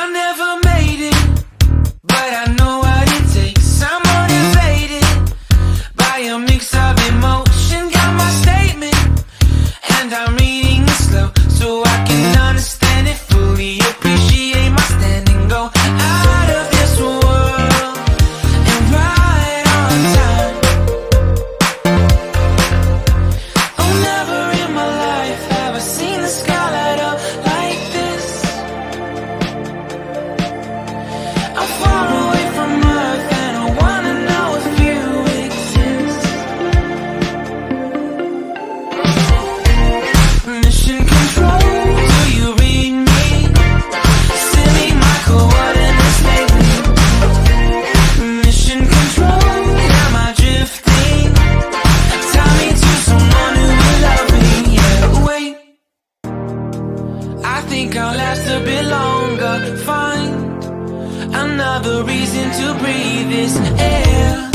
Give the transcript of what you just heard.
I never made it, but I know what it takes. I'm motivated by a mix of emotion. Got my statement, and I'm reading it slow so I can understand it fully. Appreciate my standing, go out of this world and right on time. Oh, never in my life have I seen the sky light up like this. I'm far away from Earth and I wanna know if you exist. Mission control, do you read me? Send me my coordinates lately. Mission control, am I drifting? Tie me to someone who will love me. Yeah, wait, I think I'll last a bit longer. Find another reason to breathe this air.